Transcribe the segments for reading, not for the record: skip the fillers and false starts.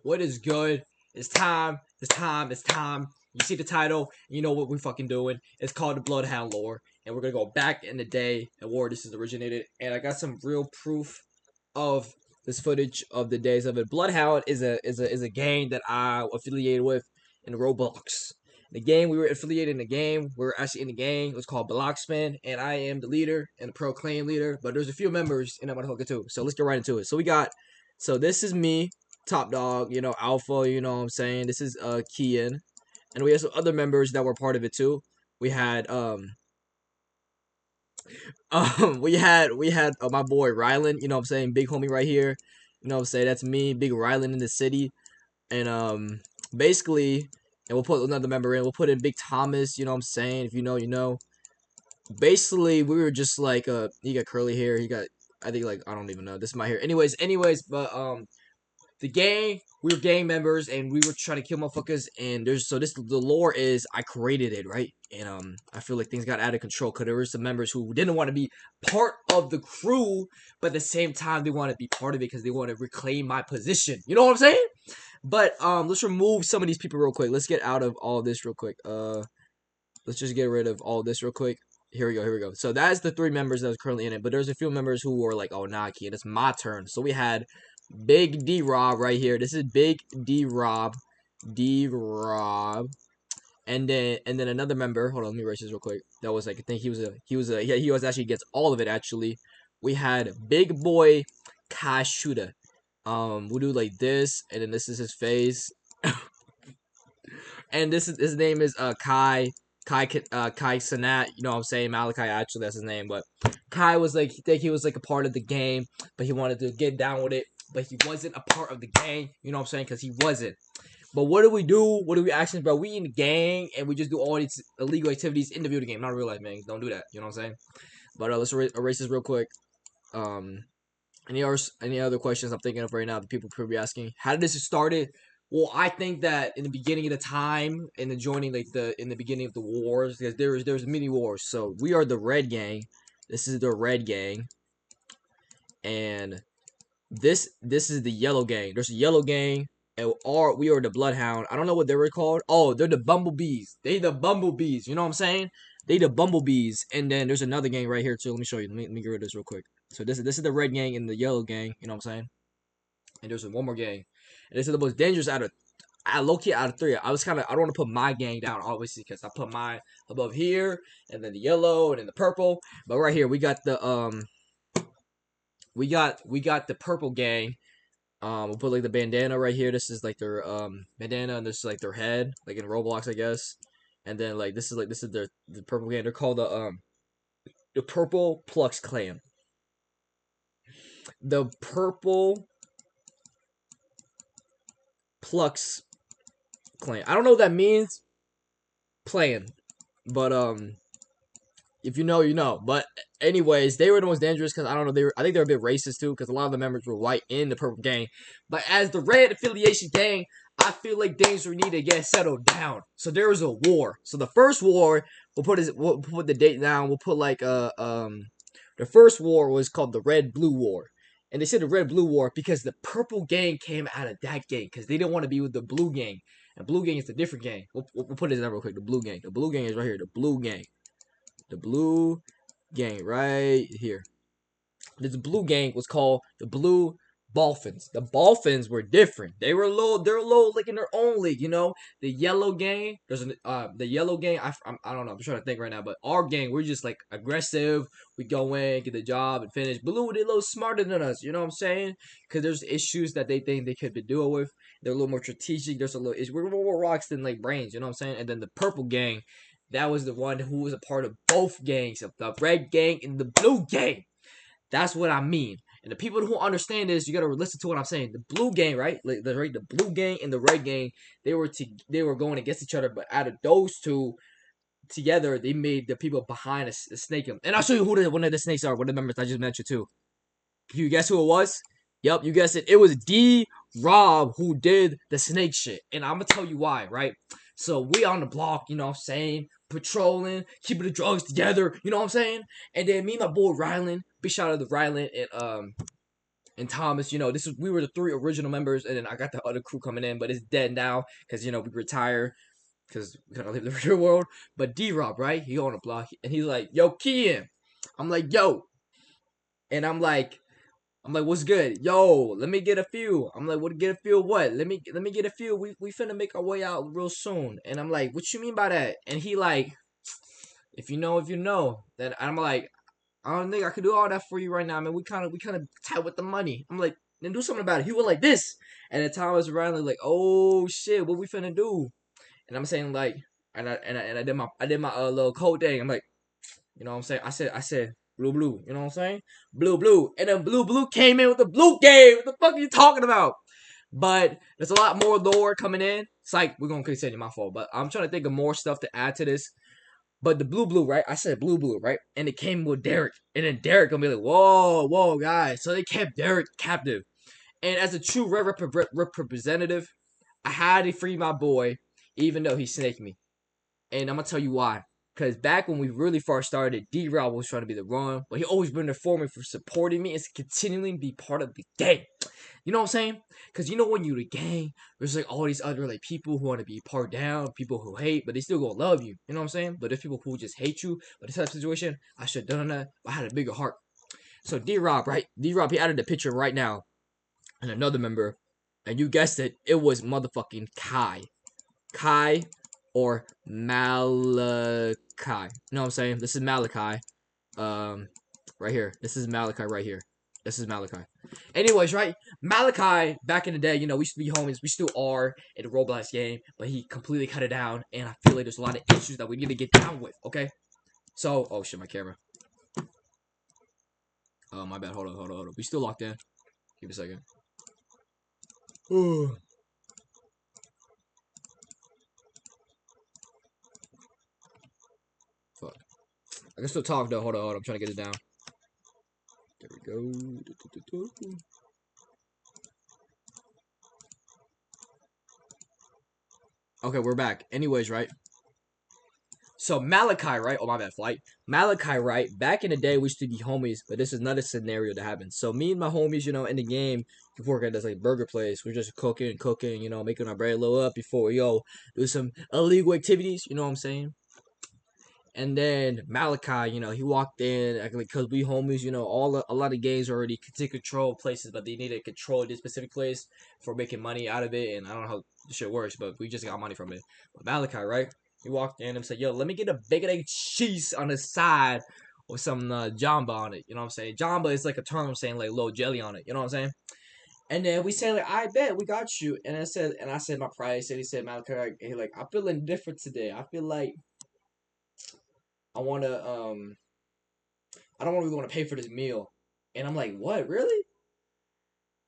What is good? It's time. It's time. It's time. You see the title, you know what we're fucking doing. It's called the Bloodhound lore, and we're gonna go back in the day and where this is originated. And I got some real proof of this footage of the days of it. Bloodhound is a game that I affiliated with in Roblox. The game we were affiliated in the game, we were actually in the game. It was called Blockspin, and I am the leader and the proclaimed leader. But there's a few members in that motherfucker too. So let's get right into it. So this is me, Top Dog, Alpha, you know what I'm saying. This is Kian, and we have some other members that were part of it too. We had we had my boy Rylan, you know what I'm saying, big homie right here. You know what I'm saying? That's me, big Rylan in the city. And basically, and we'll put another member in. We'll put in Big Thomas, you know what I'm saying? If you know, you know. Basically, we were just like he got curly hair, he got, I think, like, I don't even know. This is my hair. Anyways, but the gang, we were gang members, and we were trying to kill motherfuckers. And the lore is I created it, right? And I feel like things got out of control because there were some members who didn't want to be part of the crew, but at the same time they want to be part of it because they want to reclaim my position. You know what I'm saying? But let's remove some of these people real quick. Let's get out of all this real quick. Let's just get rid of all this real quick. Here we go. So that's the 3 members that was currently in it. But there's a few members who were like, oh, nah, Kian, it's my turn. So we had Big D Rob right here. This is Big D Rob. And then another member. Hold on, let me erase this real quick. That was like, I think he was actually against all of it actually. We had Big Boy Kashuda. We'll do like this, and then this is his face. And his name is Kai Sanat, you know what I'm saying? Malachi, actually, that's his name. But Kai was like, he was like a part of the game, but he wanted to get down with it, but he wasn't a part of the gang, you know what I'm saying? Because he wasn't. But what do we do? What do we actually, bro? We in the gang, and we just do all these illegal activities in the video game, not real life, man. Don't do that, you know what I'm saying? But let's erase this real quick. Any other questions I'm thinking of right now that people could be asking? How did this started? Well, I think that in the beginning of the time, in the beginning of the wars, because there's many wars. So we are the Red Gang. This is the Red Gang, and this is the Yellow Gang. There's a Yellow Gang, and we are the Bloodhound. I don't know what they were called. Oh, they're the Bumblebees. They the Bumblebees. You know what I'm saying? They the Bumblebees. And then there's another gang right here too. Let me show you. Let me get rid of this real quick. So this is the Red Gang and the Yellow Gang. You know what I'm saying? And there's one more gang. And this is the most dangerous out of, low-key out of 3. I don't want to put my gang down, obviously, because I put mine above here, and then the yellow, and then the purple. But right here, we got the, we got the purple gang. We'll put, like, the bandana right here. This is, like, their, bandana, and this is, like, their head, like, in Roblox, I guess. And then, like, this is the purple gang. They're called the Purple Plux Clan. The Purple Plux Clan. I don't know what that means. Playing. But if you know, you know. But anyways, they were the most dangerous because I don't know, I think they were a bit racist too, because a lot of the members were white in the purple gang. But as the red affiliation gang, I feel like things need to get settled down. So there was a war. So the first war, we'll put the date down. We'll put like the first war was called the Red Blue War. And they said the Red Blue War because the purple gang came out of that gang because they didn't want to be with the blue gang. And blue gang is a different gang. We'll put it down real quick. The blue gang. The blue gang is right here. The blue gang. The blue gang right here. This blue gang was called the Blue Dolphins. The Dolphins were different. They're low like in their own league, you know. The yellow gang, the yellow gang, I don't know, I'm trying to think right now, but our gang, we're just like aggressive. We go in, get the job, and finish. Blue, they're a little smarter than us, you know what I'm saying? Because there's issues that they think they could be dealing with. They're a little more strategic. There's a little issue. We're more rocks than like brains, you know what I'm saying? And then the purple gang, that was the one who was a part of both gangs, the red gang and the blue gang. That's what I mean. And the people who understand this, you gotta listen to what I'm saying. The blue gang, right? Like the blue gang and the red gang, they were going against each other. But out of those two together, they made the people behind a snake. And I'll show you who one of the snakes are. One of the members I just mentioned too. Can you guess who it was? Yep, you guessed it. It was D Rob who did the snake shit. And I'm gonna tell you why, right? So we on the block, you know what I'm saying? Patrolling, keeping the drugs together, you know what I'm saying? And then me and my boy Rylan, big shout out to Rylan and Thomas. We were the three original members, and then I got the other crew coming in, but it's dead now because we retired because we kind of live in the real world. But D-Rob, right? He on the block, and he's like, "Yo, Kian." I'm like, "Yo," and I'm like, what's good? Yo, let me get a few. I'm like, what get a few? What? Let me get a few. We finna make our way out real soon. And I'm like, what you mean by that? And he like, if you know, if you know. Then I'm like, I don't think I could do all that for you right now, man. We kind of tight with the money. I'm like, then do something about it. He went like this, and then Thomas around like, oh shit, what we finna do? And I'm saying like, and I did my little code thing. I'm like, you know what I'm saying? I said blue, you know what I'm saying? Blue. And then blue came in with the blue game. What the fuck are you talking about? But there's a lot more lore coming in. It's like we're gonna continue, my fault. But I'm trying to think of more stuff to add to this. But the blue, right? I said blue, right? And it came with Derek. And then Derek gonna be like, whoa, guys. So they kept Derek captive. And as a true representative, I had to free my boy, even though he snaked me. And I'm gonna tell you why. Because back when we really first started, D-Rob was trying to be the run, but he always been there for me for supporting me and continuing to be part of the gang. You know what I'm saying? Because when you're the gang, there's like all these other like people who want to be part down, people who hate, but they still gonna love you. You know what I'm saying? But there's people who just hate you. But this type of situation, I should have done that. But I had a bigger heart. So D-Rob, right? D-Rob, he added the picture right now, and another member, and you guessed it, it was motherfucking Kai. Kai or Malachi. You know what I'm saying? This is Malachi. Right here. This is Malachi right here. This is Malachi. Anyways, right? Malachi, back in the day, we used to be homies. We still are in the Roblox game, but he completely cut it down, and I feel like there's a lot of issues that we need to get down with, okay? So, oh shit, my camera. Oh, my bad. Hold on. We still locked in. Give me a second. Fuck. I can still talk though. Hold on. I'm trying to get it down. There we go. Okay, we're back. Anyways, right? So Malachi, right? Oh, my bad, flight. Malachi, right? Back in the day, we used to be homies, but this is another scenario that happened. So me and my homies, in the game, before at this like burger place, we're just cooking, making our bread a little up before we do some illegal activities. You know what I'm saying? And then Malachi, he walked in like because we homies, a lot of games already take control of places, but they need to control this specific place for making money out of it. And I don't know how the shit works, but we just got money from it. But Malachi, right? He walked in and said, "Yo, let me get a bacon egg cheese on the side with some jamba on it." You know what I'm saying? Jamba is like a term saying like little jelly on it. You know what I'm saying? And then we said like, "I bet we got you." And I said my price, and he said Malachi, he like, "I'm feeling different today. I feel like I wanna I don't really want to pay for this meal." And I'm like, "What, really?"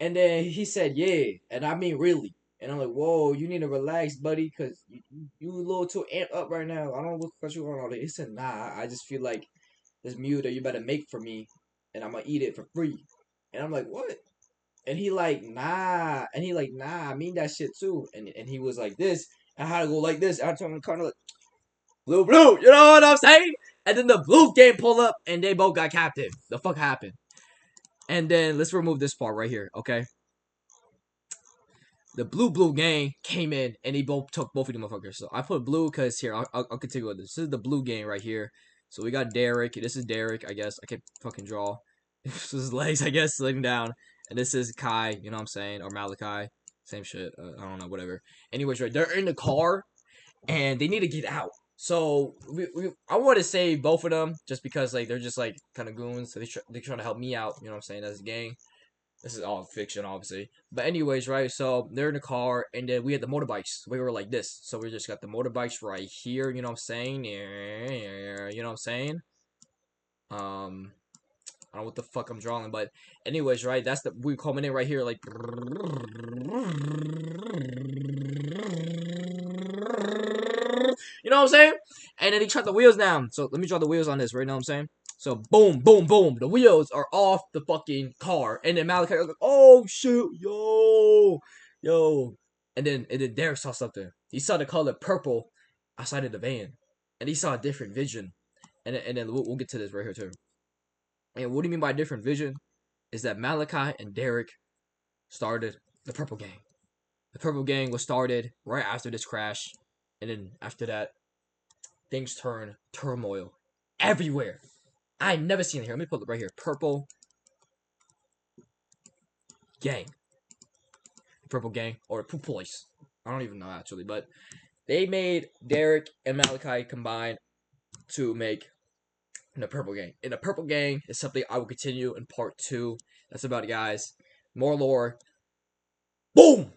And then he said, "Yeah," and I mean really. And I'm like, "Whoa, you need to relax, buddy, cause you a little too amped up right now. I don't know what you want all that." He said, "Nah, I just feel like this meal that you better make for me, and I'm gonna eat it for free." And I'm like, "What?" And he like, "Nah," and he like, "Nah, I mean that shit too." And he was like this. And I had to go like this. I told him kind of like blue. You know what I'm saying? And then the blue game pull up, and they both got captive. The fuck happened? And then let's remove this part right here, okay? The blue gang came in and they both took both of them motherfuckers. So I put blue because here I'll continue with this. This is the blue gang right here. So we got Derek. This is Derek, I guess. I can't fucking draw. This is his legs, I guess, laying down. And this is Kai, you know what I'm saying, or Malachi. Same shit. I don't know, whatever. Anyways, right, they're in the car and they need to get out. So I want to save both of them just because like they're just like kind of goons. So they're trying to help me out. You know what I'm saying? As a gang. This is all fiction, obviously. But anyways, right? So they're in the car, and then we had the motorbikes. We were like this. So we just got the motorbikes right here. You know what I'm saying? You know what I'm saying? I don't know what the fuck I'm drawing, but anyways, right? That's we coming in right here, like. You know what I'm saying? And then he shut the wheels down. So let me draw the wheels on this, right? You know what I'm saying? So boom. The wheels are off the fucking car. And then Malachi was like, "Oh shit, yo." And then Derek saw something. He saw the color purple outside of the van. And he saw a different vision. And then we'll get to this right here too. And what do you mean by different vision? is that Malachi and Derek started the Purple Gang. The Purple Gang was started right after this crash, and then after that, things turned turmoil everywhere. I never seen it here. Let me put it right here. Purple Gang. Purple Gang, or Pupois. I don't even know actually, but they made Derek and Malachi combine to make the Purple Gang. And the Purple Gang is something I will continue in part 2. That's about it, guys. More lore. Boom!